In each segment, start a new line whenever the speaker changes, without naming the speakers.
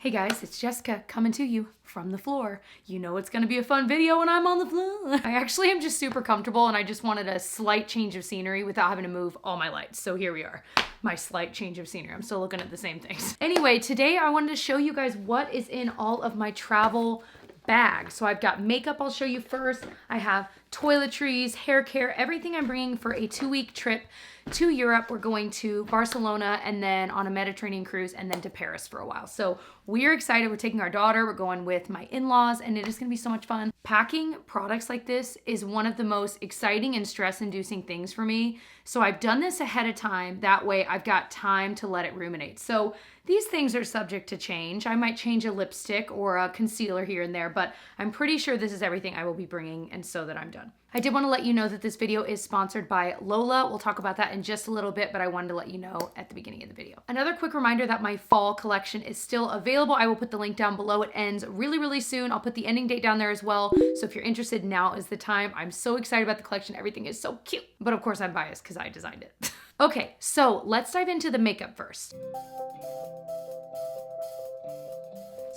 Hey guys, it's Jessica coming to you from the floor. You know it's gonna be a fun video when I'm on the floor. I actually am just super comfortable and I just wanted a slight change of scenery without having to move all my lights. So here we are, my slight change of scenery. I'm still looking at the same things. Anyway, today I wanted to show you guys what is in all of my travel bag. So I've got makeup I'll show you first. I have toiletries, hair care, everything I'm bringing for a 2-week trip to Europe. We're going to Barcelona and then on a Mediterranean cruise and then to Paris for a while. So we're excited. We're taking our daughter. We're going with my in-laws and it is going to be so much fun. Packing products like this is one of the most exciting and stress-inducing things for me. So I've done this ahead of time. That way I've got time to let it ruminate. So these things are subject to change. I might change a lipstick or a concealer here and there, but I'm pretty sure this is everything I will be bringing and so that I'm done. I did want to let you know that this video is sponsored by Lola. We'll talk about that in just a little bit, but I wanted to let you know at the beginning of the video. Another quick reminder that my fall collection is still available. I will put the link down below. It ends really, really soon. I'll put the ending date down there as well. So if you're interested, now is the time. I'm so excited about the collection. Everything is so cute. But of course I'm biased because I designed it. Okay, so let's dive into the makeup first.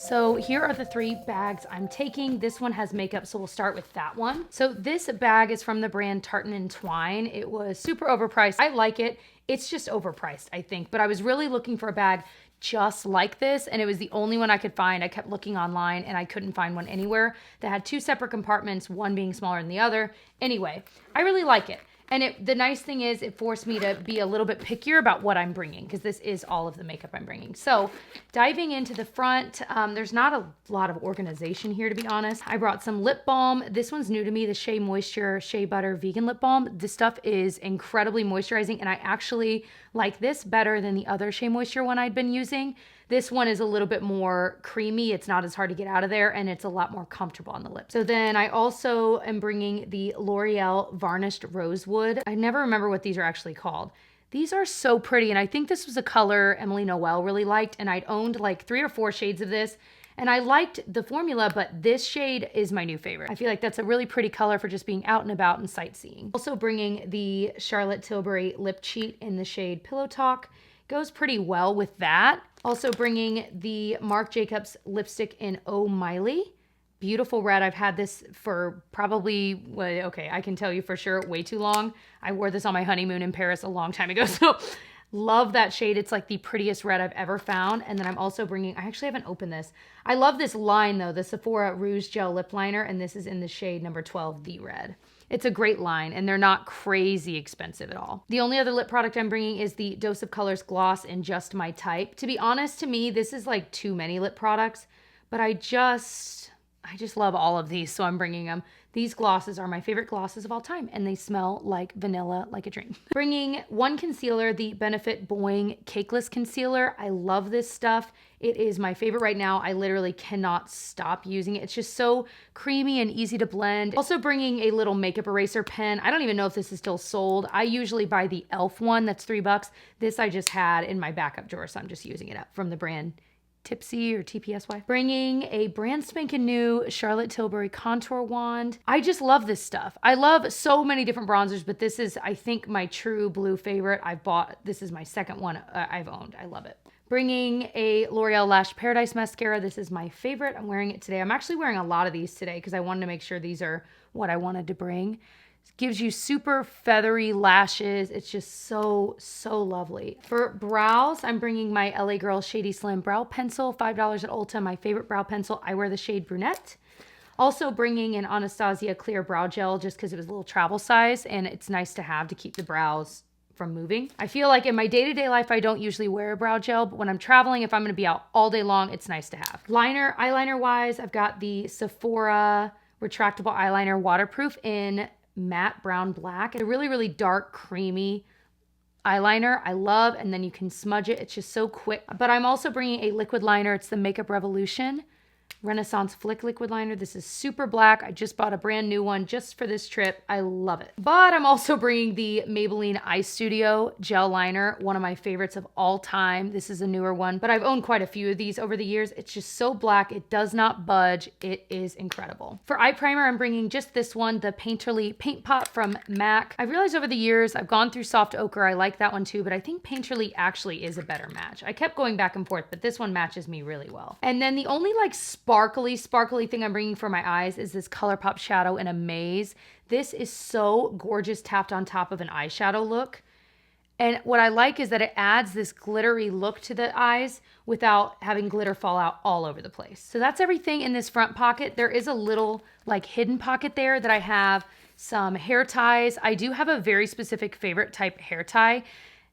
So here are the 3 bags I'm taking. This one has makeup, so we'll start with that one. So this bag is from the brand Tartan & Twine. It was super overpriced. I like it. It's just overpriced, I think. But I was really looking for a bag just like this, and it was the only one I could find. I kept looking online, and I couldn't find one anywhere that had 2 separate compartments, one being smaller than the other. Anyway, I really like it. And the nice thing is it forced me to be a little bit pickier about what I'm bringing because this is all of the makeup I'm bringing. So diving into the front, there's not a lot of organization here, to be honest. I brought some lip balm. This one's new to me, the Shea Moisture Shea Butter Vegan Lip Balm. This stuff is incredibly moisturizing and I actually like this better than the other Shea Moisture one I'd been using. This one is a little bit more creamy. It's not as hard to get out of there and it's a lot more comfortable on the lips. So then I also am bringing the L'Oreal Varnished Rosewood. I never remember what these are actually called. These are so pretty and I think this was a color Emily Noel really liked and I'd owned like 3 or 4 shades of this and I liked the formula, but this shade is my new favorite. I feel like that's a really pretty color for just being out and about and sightseeing. Also bringing the Charlotte Tilbury Lip Cheat in the shade Pillow Talk. Goes pretty well with that. Also bringing the Marc Jacobs lipstick in Oh Miley. Beautiful red. I've had this for probably, well, okay, I can tell you for sure, way too long. I wore this on my honeymoon in Paris a long time ago, so love that shade. It's like the prettiest red I've ever found. And then I'm also bringing, I actually haven't opened this. I love this line though, the Sephora Rouge Gel Lip Liner, and this is in the shade number 12, The Red. It's a great line and they're not crazy expensive at all. The only other lip product I'm bringing is the Dose of Colors Gloss in Just My Type. To be honest, to me, this is like too many lip products, but I just love all of these, so I'm bringing them. These glosses are my favorite glosses of all time, and they smell like vanilla, like a dream. Bringing one concealer, the Benefit Boing Cakeless Concealer. I love this stuff. It is my favorite right now. I literally cannot stop using it. It's just so creamy and easy to blend. Also bringing a little makeup eraser pen. I don't even know if this is still sold. I usually buy the e.l.f. one, that's $3. This I just had in my backup drawer, so I'm just using it up from the brand Tipsy or TPSY. Bringing a brand spanking new Charlotte Tilbury contour wand. I just love this stuff. I love so many different bronzers, but this is, I think, my true blue favorite. I've bought, this is my second one I've owned. I love it. Bringing a L'Oreal Lash Paradise mascara. This is my favorite. I'm wearing it today. I'm actually wearing a lot of these today because I wanted to make sure these are what I wanted to bring. Gives you super feathery lashes. It's just so, so lovely. For brows, I'm bringing my LA Girl Shady Slim Brow Pencil, $5 at Ulta, my favorite brow pencil. I wear the shade Brunette. Also bringing an Anastasia Clear Brow Gel just because it was a little travel size and it's nice to have to keep the brows from moving. I feel like in my day-to-day life, I don't usually wear a brow gel, but when I'm traveling, if I'm gonna be out all day long, it's nice to have. Eyeliner-wise, I've got the Sephora Retractable Eyeliner Waterproof in Matte Brown Black. A really, really dark, creamy eyeliner I love, and then you can smudge it. It's just so quick. But I'm also bringing a liquid liner. It's the Makeup Revolution. Renaissance Flick liquid liner. This is super black. I just bought a brand new one just for this trip. I love it. But I'm also bringing the Maybelline Eye Studio gel liner, one of my favorites of all time. This is a newer one, but I've owned quite a few of these over the years. It's just so black. It does not budge. It is incredible. For eye primer, I'm bringing just this one, the Painterly Paint Pot from MAC. I've realized over the years, I've gone through Soft Ochre. I like that one too, but I think Painterly actually is a better match. I kept going back and forth, but this one matches me really well. And then the only like sparkly thing I'm bringing for my eyes is this ColourPop shadow in Amaze. This is so gorgeous tapped on top of an eyeshadow look. And what I like is that it adds this glittery look to the eyes without having glitter fall out all over the place. So that's everything in this front pocket. There is a little like hidden pocket there that I have some hair ties. I do have a very specific favorite type hair tie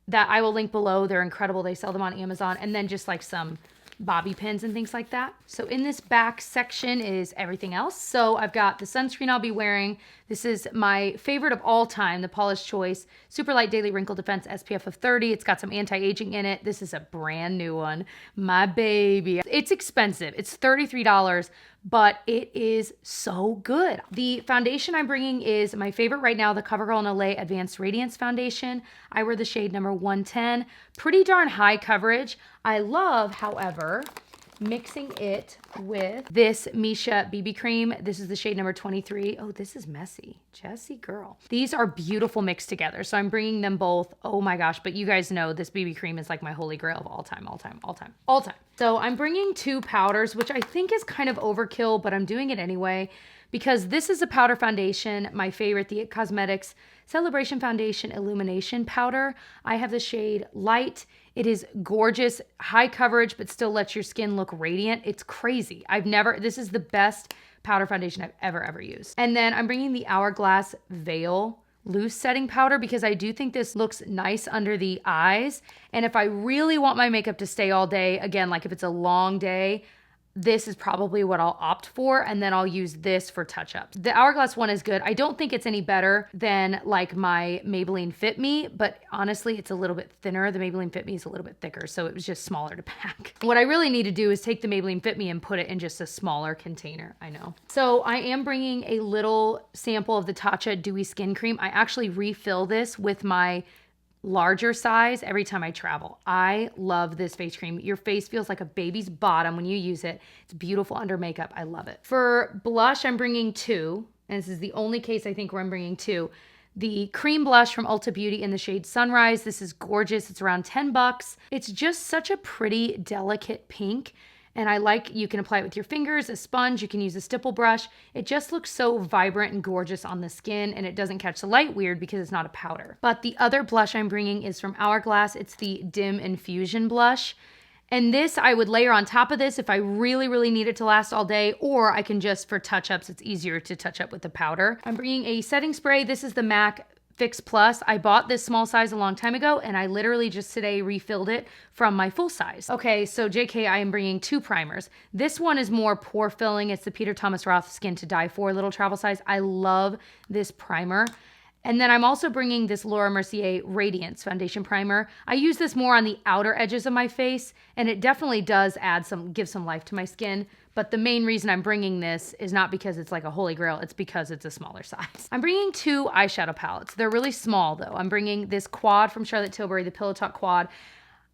that I will link below. They're incredible. They sell them on Amazon. And then just like some bobby pins and things like that. So in this back section is everything else. So I've got the sunscreen I'll be wearing. This is my favorite of all time, the Paula's Choice Super Light Daily Wrinkle Defense SPF of 30. It's got some anti-aging in it. This is a brand new one. My baby. It's expensive. It's $33, but it is so good. The foundation I'm bringing is my favorite right now, the CoverGirl in LA Advanced Radiance Foundation. I wear the shade number 110. Pretty darn high coverage. I love, however, mixing it with this Misha BB cream. This is the shade number 23. Oh, this is messy. Jessie girl. These are beautiful mixed together. So I'm bringing them both. Oh my gosh. But you guys know this BB cream is like my holy grail of all time. So I'm bringing two powders, which I think is kind of overkill, but I'm doing it anyway because this is a powder foundation, my favorite, the IT Cosmetics Celebration Foundation Illumination Powder. I have the shade Light. It is gorgeous, high coverage, but still lets your skin look radiant. It's crazy. This is the best powder foundation I've ever used. And then I'm bringing the Hourglass Veil Loose Setting Powder because I do think this looks nice under the eyes. And if I really want my makeup to stay all day, again, like if it's a long day, this is probably what I'll opt for, and then I'll use this for touch-ups. The Hourglass one is good. I don't think it's any better than like my Maybelline Fit Me, but honestly, it's a little bit thinner. The Maybelline Fit Me is a little bit thicker, so it was just smaller to pack. What I really need to do is take the Maybelline Fit Me and put it in just a smaller container, I know. So I am bringing a little sample of the Tatcha Dewy Skin Cream. I actually refill this with my larger size every time I travel. I love this face cream. Your face feels like a baby's bottom when you use it. It's beautiful under makeup. I love it. For blush, I'm bringing two, and this is the only case I think where I'm bringing two. The cream blush from Ulta Beauty in the shade Sunrise. This is gorgeous. It's around 10 bucks. It's just such a pretty, delicate pink. And you can apply it with your fingers, a sponge, you can use a stipple brush. It just looks so vibrant and gorgeous on the skin, and it doesn't catch the light weird because it's not a powder. But the other blush I'm bringing is from Hourglass. It's the Dim Infusion Blush. And this I would layer on top of this if I really need it to last all day, or I can just, for touch-ups, it's easier to touch up with the powder. I'm bringing a setting spray. This is the MAC Fix Plus. I bought this small size a long time ago, and I literally just today refilled it from my full size. Okay, so JK, I am bringing two primers. This one is more pore filling. It's the Peter Thomas Roth Skin to Die For little travel size. I love this primer. And then I'm also bringing this Laura Mercier Radiance Foundation Primer. I use this more on the outer edges of my face, and it definitely does give some life to my skin. But the main reason I'm bringing this is not because it's like a holy grail, it's because it's a smaller size. I'm bringing two eyeshadow palettes. They're really small though. I'm bringing this Quad from Charlotte Tilbury, the Pillow Talk Quad.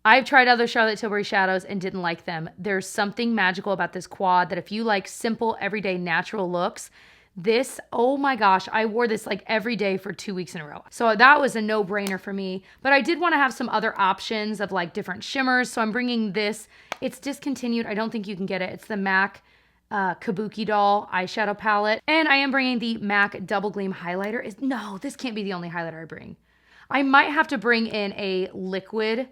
I've tried other Charlotte Tilbury shadows and didn't like them. There's something magical about this quad that if you like simple, everyday, natural looks, this, oh my gosh, I wore this like every day for 2 weeks in a row. So that was a no-brainer for me. But I did want to have some other options of like different shimmers. So I'm bringing this. It's discontinued. I don't think you can get it. It's the MAC Kabuki Doll eyeshadow palette. And I am bringing the MAC Double Gleam highlighter. No, this can't be the only highlighter I bring. I might have to bring in a liquid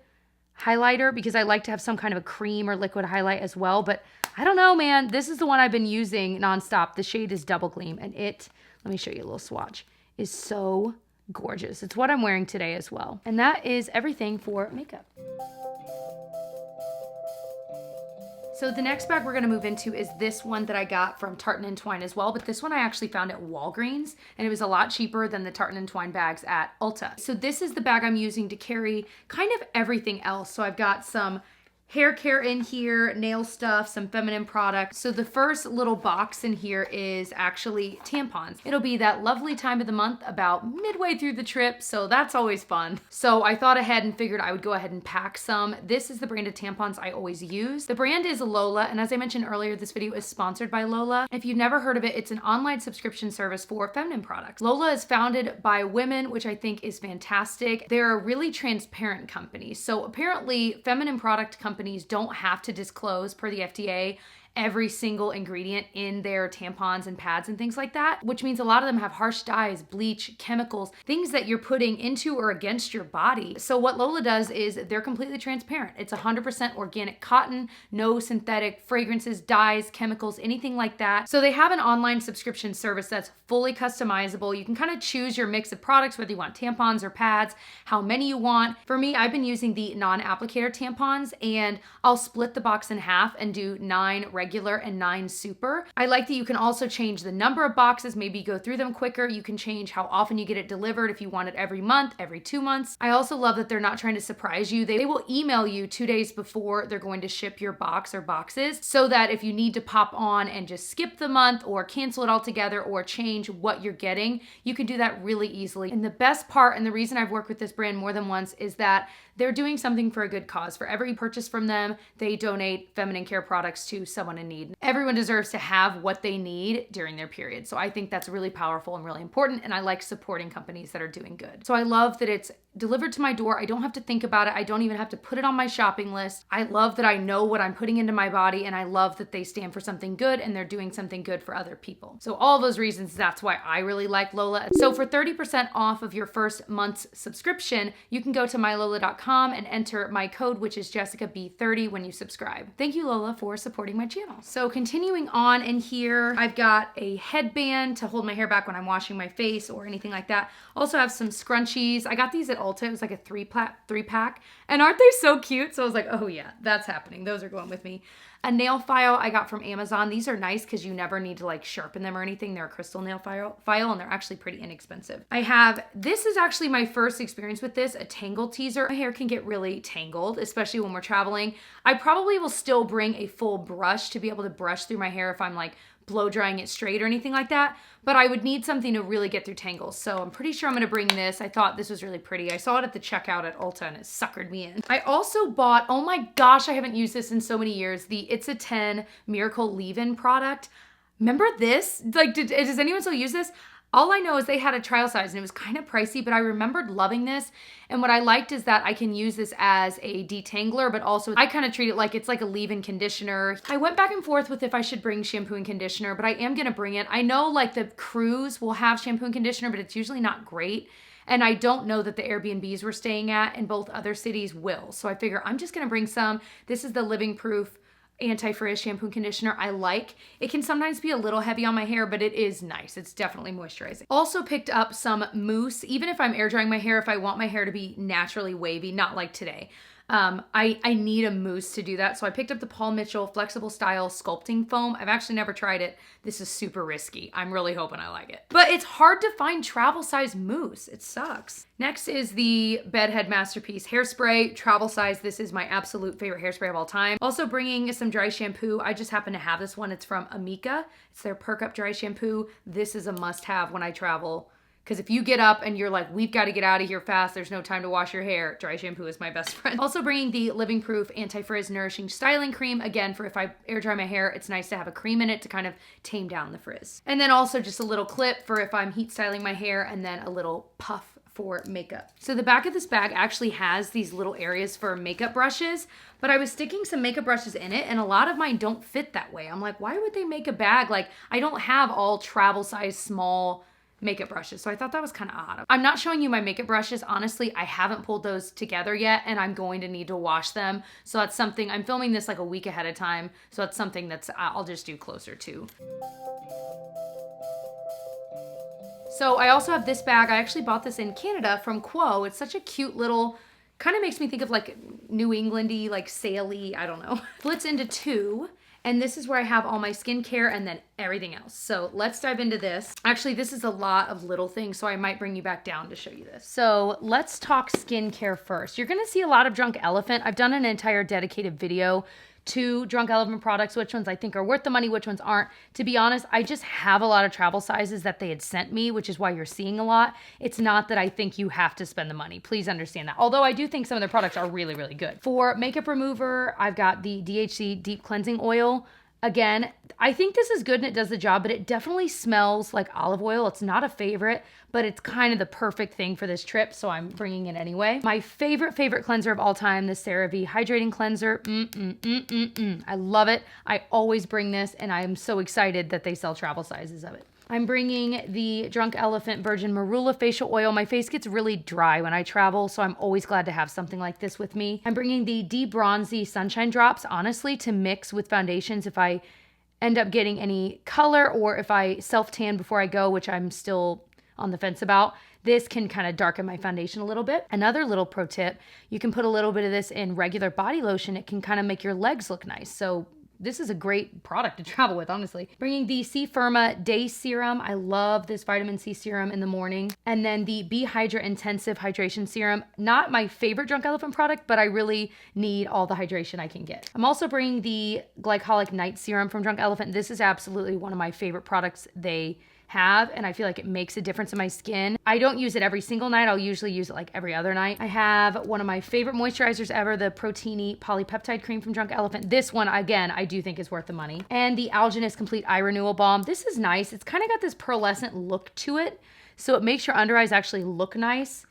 highlighter because I like to have some kind of a cream or liquid highlight as well. But I don't know, man. This is the one I've been using nonstop. The shade is Double Gleam, and let me show you a little swatch, is so gorgeous. It's what I'm wearing today as well. And that is everything for makeup. So the next bag we're gonna move into is this one that I got from Tartan & Twine as well, but this one I actually found at Walgreens, and it was a lot cheaper than the Tartan & Twine bags at Ulta. So this is the bag I'm using to carry kind of everything else. So I've got some hair care in here, nail stuff, some feminine products. So the first little box in here is actually tampons. It'll be that lovely time of the month about midway through the trip, so that's always fun. So I thought ahead and figured I would go ahead and pack some. This is the brand of tampons I always use. The brand is Lola, and as I mentioned earlier, this video is sponsored by Lola. If you've never heard of it, it's an online subscription service for feminine products. Lola is founded by women, which I think is fantastic. They're a really transparent company. So apparently feminine product companies don't have to disclose, per the FDA, every single ingredient in their tampons and pads and things like that, which means a lot of them have harsh dyes, bleach, chemicals, things that you're putting into or against your body. So what Lola does is they're completely transparent. It's 100% organic cotton, no synthetic fragrances, dyes, chemicals, anything like that. So they have an online subscription service that's fully customizable. You can kind of choose your mix of products, whether you want tampons or pads, how many you want. For me, I've been using the non-applicator tampons, and I'll split the box in half and do 9 regular and 9 super. I like that you can also change the number of boxes, maybe go through them quicker. You can change how often you get it delivered, if you want it every month, every 2 months. I also love that they're not trying to surprise you. They will email you 2 days before they're going to ship your box or boxes, so that if you need to pop on and just skip the month or cancel it altogether or change what you're getting, you can do that really easily. And the best part, and the reason I've worked with this brand more than once, is that they're doing something for a good cause. For every purchase from them, they donate feminine care products to someone in need. Everyone deserves to have what they need during their period. So I think that's really powerful and really important, and I like supporting companies that are doing good. So I love that it's delivered to my door. I don't have to think about it. I don't even have to put it on my shopping list. I love that I know what I'm putting into my body, and I love that they stand for something good and they're doing something good for other people. So all those reasons, that's why I really like Lola. So for 30% off of your first month's subscription, you can go to mylola.com and enter my code, which is JessicaB30, when you subscribe. Thank you, Lola, for supporting my channel. So continuing on in here, I've got a headband to hold my hair back when I'm washing my face or anything like that. Also have some scrunchies. I got these at Ulta. It was like a three pack. And aren't they so cute? So I was like, oh yeah, that's happening. Those are going with me. A nail file I got from Amazon. These are nice because you never need to like sharpen them or anything. They're a crystal nail file and they're actually pretty inexpensive. This is actually my first experience with this, a tangle teaser. My hair can get really tangled, especially when we're traveling. I probably will still bring a full brush to be able to brush through my hair if I'm like blow drying it straight or anything like that, but I would need something to really get through tangles. So I'm pretty sure I'm gonna bring this. I thought this was really pretty. I saw it at the checkout at Ulta and it suckered me in. I also bought, oh my gosh, I haven't used this in so many years, the It's a 10 Miracle Leave-In product. Remember this? Like, does anyone still use this? All I know is they had a trial size and it was kind of pricey, but I remembered loving this. And what I liked is that I can use this as a detangler, but also I kind of treat it like it's like a leave-in conditioner. I went back and forth with if I should bring shampoo and conditioner, but I am gonna bring it. I know like the cruise will have shampoo and conditioner, but it's usually not great. And I don't know that the Airbnbs we're staying at in both other cities will. So I figure I'm just gonna bring some. This is the Living Proof anti-frizz shampoo and conditioner. I like. It can sometimes be a little heavy on my hair, but it is nice. It's definitely moisturizing. Also picked up some mousse, even if I'm air drying my hair, if I want my hair to be naturally wavy, not like today. I need a mousse to do that. So I picked up the Paul Mitchell Flexible Style Sculpting Foam. I've actually never tried it. This is super risky. I'm really hoping I like it. But it's hard to find travel size mousse. It sucks. Next is the Bedhead Masterpiece Hairspray, travel size. This is my absolute favorite hairspray of all time. Also bringing some dry shampoo. I just happen to have this one. It's from Amika. It's their Perk Up Dry Shampoo. This is a must have when I travel. Because if you get up and you're like, we've got to get out of here fast, there's no time to wash your hair, dry shampoo is my best friend. Also bringing the Living Proof Anti-Frizz Nourishing Styling Cream. Again, for if I air dry my hair, it's nice to have a cream in it to kind of tame down the frizz. And then also just a little clip for if I'm heat styling my hair, and then a little puff for makeup. So the back of this bag actually has these little areas for makeup brushes, but I was sticking some makeup brushes in it and a lot of mine don't fit that way. I'm like, why would they make a bag? Like, I don't have all travel size small makeup brushes. So I thought that was kind of odd. I'm not showing you my makeup brushes. Honestly, I haven't pulled those together yet and I'm going to need to wash them. So that's something, I'm filming this like a week ahead of time. So that's something that's I'll just do closer to. So I also have this bag. I actually bought this in Canada from Quo. It's such a cute little, kind of makes me think of like New Englandy, like sail-y, I don't know. Splits into two. And this is where I have all my skincare and then everything else. So let's dive into this. Actually, this is a lot of little things, so I might bring you back down to show you this. So let's talk skincare first. You're gonna see a lot of Drunk Elephant. I've done an entire dedicated video to Drunk Elephant products, which ones I think are worth the money, which ones aren't. To be honest, I just have a lot of travel sizes that they had sent me, which is why you're seeing a lot. It's not that I think you have to spend the money. Please understand that. Although I do think some of their products are really, really good. For makeup remover, I've got the DHC Deep Cleansing Oil. Again, I think this is good and it does the job, but it definitely smells like olive oil. It's not a favorite, but it's kind of the perfect thing for this trip, so I'm bringing it anyway. My favorite cleanser of all time, the CeraVe Hydrating Cleanser. I love it. I always bring this, and I am so excited that they sell travel sizes of it. I'm bringing the Drunk Elephant Virgin Marula Facial Oil. My face gets really dry when I travel, so I'm always glad to have something like this with me. I'm bringing the De-Bronzy Sunshine Drops, honestly, to mix with foundations if I end up getting any color or if I self-tan before I go, which I'm still on the fence about. This can kind of darken my foundation a little bit. Another little pro tip, you can put a little bit of this in regular body lotion. It can kind of make your legs look nice. So this is a great product to travel with, honestly. Bringing the C Firma Day Serum. I love this vitamin C serum in the morning. And then the Be Hydra Intensive Hydration Serum. Not my favorite Drunk Elephant product, but I really need all the hydration I can get. I'm also bringing the Glycolic Night Serum from Drunk Elephant. This is absolutely one of my favorite products they have, and I feel like it makes a difference in my skin. I don't use it every single night. I'll usually use it like every other night. I have one of my favorite moisturizers ever, the Proteini Polypeptide Cream from Drunk Elephant. This one, again, I do think is worth the money. And the Algenist Complete Eye Renewal Balm. This is nice. It's kind of got this pearlescent look to it, so it makes your under eyes actually look nice,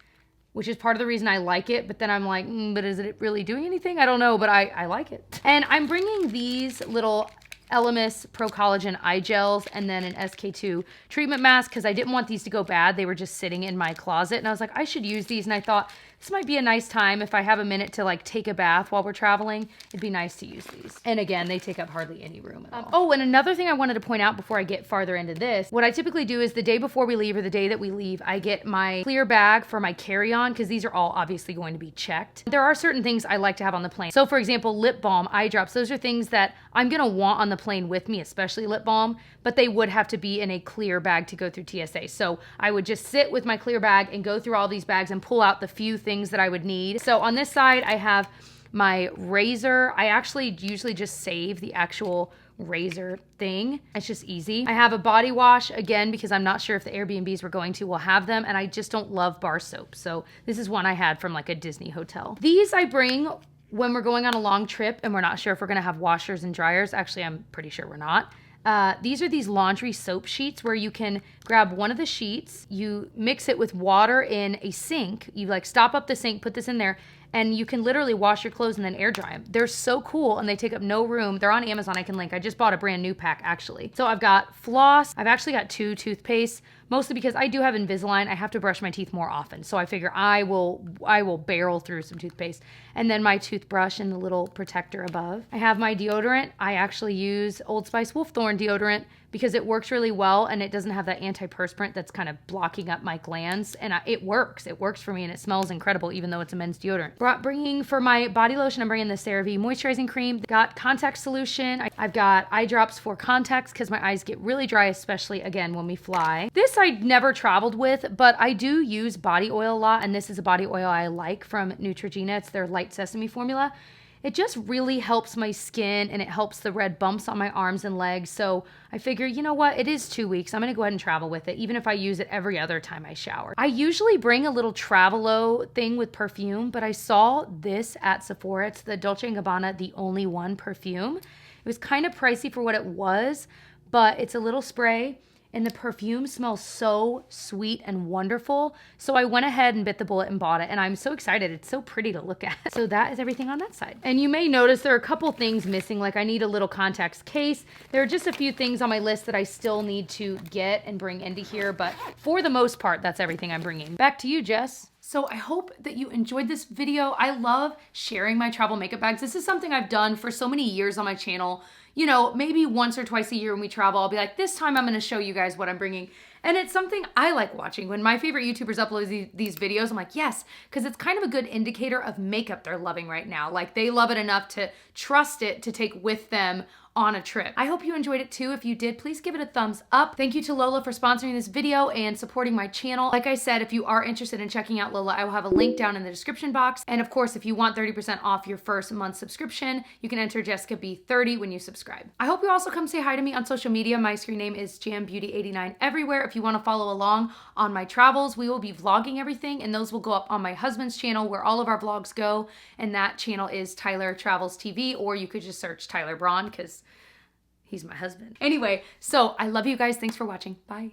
which is part of the reason I like it. But then I'm like, but is it really doing anything? I don't know, but I like it. And I'm bringing these little Elemis Pro Collagen eye gels and then an SK2 treatment mask because I didn't want these to go bad. They were just sitting in my closet and I was like, I should use these. And I thought this might be a nice time if I have a minute to like take a bath while we're traveling. It'd be nice to use these. And again, they take up hardly any room at all. Oh, and another thing I wanted to point out before I get farther into this, what I typically do is the day before we leave or the day that we leave, I get my clear bag for my carry-on because these are all obviously going to be checked. There are certain things I like to have on the plane. So for example, lip balm, eye drops, those are things that I'm gonna want on the plane with me, especially lip balm, but they would have to be in a clear bag to go through TSA. So I would just sit with my clear bag and go through all these bags and pull out the few things that I would need. So on this side, I have my razor. I actually usually just save the actual razor thing. It's just easy. I have a body wash, again, because I'm not sure if the Airbnbs we're going to will have them, and I just don't love bar soap. So this is one I had from like a Disney hotel. These I bring when we're going on a long trip and we're not sure if we're gonna have washers and dryers. Actually, I'm pretty sure we're not. These are these laundry soap sheets where you can grab one of the sheets, you mix it with water in a sink, you like stop up the sink, put this in there, and you can literally wash your clothes and then air dry them. They're so cool and they take up no room. They're on Amazon, I can link. I just bought a brand new pack actually. So I've got floss, I've actually got 2 toothpastes, mostly because I do have Invisalign. I have to brush my teeth more often. So I figure I will barrel through some toothpaste. And then my toothbrush and the little protector above. I have my deodorant. I actually use Old Spice Wolfthorn deodorant because it works really well and it doesn't have that antiperspirant that's kind of blocking up my glands. And it works. It works for me and it smells incredible even though it's a men's deodorant. Bringing for my body lotion, I'm bringing the CeraVe moisturizing cream. Got contact solution. I've got eye drops for contacts because my eyes get really dry, especially again when we fly. This I never traveled with, but I do use body oil a lot, and this is a body oil I like from Neutrogena. It's their light sesame formula. It just really helps my skin and it helps the red bumps on my arms and legs. So I figure, you know what? It is 2 weeks. I'm gonna go ahead and travel with it, even if I use it every other time I shower. I usually bring a little Travelo thing with perfume, but I saw this at Sephora. It's the Dolce & Gabbana The Only One perfume. It was kind of pricey for what it was, but it's a little spray. And the perfume smells so sweet and wonderful. So I went ahead and bit the bullet and bought it. And I'm so excited. It's so pretty to look at. So that is everything on that side. And you may notice there are a couple things missing. Like I need a little contacts case. There are just a few things on my list that I still need to get and bring into here. But for the most part, that's everything I'm bringing. Back to you, Jess. So I hope that you enjoyed this video. I love sharing my travel makeup bags. This is something I've done for so many years on my channel. you know, maybe once or twice a year when we travel, I'll be like, this time I'm going to show you guys what I'm bringing. And it's something I like watching. When my favorite YouTubers upload these videos, I'm like, yes, because it's kind of a good indicator of makeup they're loving right now. Like they love it enough to trust it to take with them on a trip. I hope you enjoyed it too. If you did, please give it a thumbs up. Thank you to Lola for sponsoring this video and supporting my channel. Like I said, if you are interested in checking out Lola, I will have a link down in the description box. And of course, if you want 30% off your first month subscription, you can enter Jessica B30 when you subscribe. I hope you also come say hi to me on social media. My screen name is JamBeauty89 everywhere. If you want to follow along on my travels, we will be vlogging everything, and those will go up on my husband's channel where all of our vlogs go. And that channel is Tyler Travels TV, or you could just search Tyler Braun because he's my husband. Anyway, so I love you guys. Thanks for watching. Bye.